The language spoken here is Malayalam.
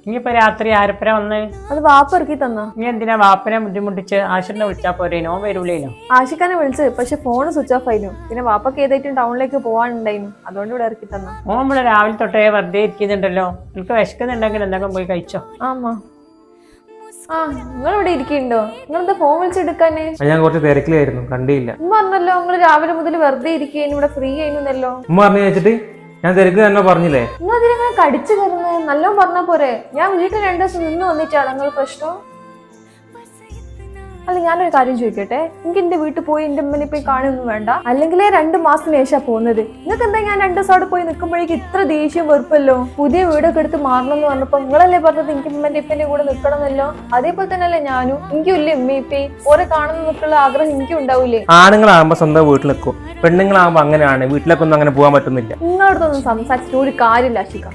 ഇനിയിപ്പോ രാത്രി ആരപ്പര വന്ന് അത് വാപ്പ ഇറക്കി തന്ന. നീ എന്തിനാ വാപ്പനെ ബുദ്ധിമുട്ടിച്ച് ആശിനെ വിളിച്ചാ പോരേനോ? വരൂലേനോ? ആശിക്കാനെ വിളിച്ച്, പക്ഷെ ഫോൺ സ്വിച്ച് ഓഫ് ആയിരുന്നു. പിന്നെ വാപ്പക്ക് ഏതായിട്ടും ടൗണിലേക്ക് പോകാനുണ്ടായിരുന്നു, അതുകൊണ്ട് ഇവിടെ ഇറക്കി തന്ന. ഓൻ ഇവിടെ രാവിലെ തൊട്ടേ വെറുതെ ഇരിക്കുന്നുണ്ടല്ലോ. നിനക്ക് വിശക്കുന്നുണ്ടെങ്കിൽ എന്തെങ്കിലും പോയി കഴിച്ചോ. ആമാ നിങ്ങൾ ഇവിടെ ഇരിക്കുന്നുണ്ടോ? നിങ്ങളെന്താ ഫോൺ വിളിച്ചെടുക്കാന്? ഞാൻ കുറച്ച് തിരക്കിലായിരുന്നു, കണ്ടില്ല. ഉമ്മ പറഞ്ഞല്ലോ നിങ്ങൾ രാവിലെ മുതൽ വെറുതെ ഇരിക്കുന്നു, ഇവിടെ ഫ്രീ ആയിരുന്നല്ലോ. ഉമ്മ പറഞ്ഞു വെച്ചിട്ട് ഞാൻ തിരക്ക് തന്നെ പറഞ്ഞില്ലേ. നിങ്ങൾ അതിനെങ്ങനെ കടിച്ചു കയറുന്നത്? നല്ലോണം പറഞ്ഞാ പോരെ. ഞാൻ വീട്ടിൽ 2 ദിവസം നിന്ന് വന്നിട്ടാണ് നിങ്ങൾ പ്രശ്നം. അല്ല, ഞാനൊരു കാര്യം ചോദിക്കട്ടെ, എനിക്ക് എന്റെ വീട്ടിൽ പോയി എന്റെ ഉമ്മനെ പോയി കാണുകയൊന്നും വേണ്ട, അല്ലെങ്കിൽ 2 മാസത്തിന് ശേഷം പോകുന്നത്. നിങ്ങൾക്ക് എന്താ ഞാൻ 2 ദിവസം അവിടെ പോയി നിൽക്കുമ്പോഴേക്ക് ഇത്ര ദേഷ്യം വെറുപ്പല്ലോ? പുതിയ വീടൊക്കെ എടുത്ത് മാറണം എന്ന് പറഞ്ഞപ്പോ നിങ്ങളല്ലേ പറഞ്ഞത് എനിക്ക് ഉമ്മന്റെ ഇപ്പന്റെ കൂടെ നിൽക്കണമെന്നല്ലോ? അതേപോലെ തന്നെ അല്ലേ ഞാനും. എനിക്കും ഇല്ലേ ഉമ്മ ഇപ്പേ ഓരെ കാണുന്ന നിൽക്കുള്ള ആഗ്രഹം എനിക്കും ഉണ്ടാവൂലേ? ആണുങ്ങളാകുമ്പോ സ്വന്തം വീട്ടിൽ നിൽക്കും, പെണ്ണുങ്ങളാകുമ്പോ അങ്ങനെയാണ്, വീട്ടിലേക്കൊന്നും അങ്ങനെ പോകാൻ പറ്റുന്നില്ല. നിങ്ങളടുത്തൊന്നും സംസാരിച്ചിട്ട് ഒരു കാര്യമില്ല ആശിക്ക.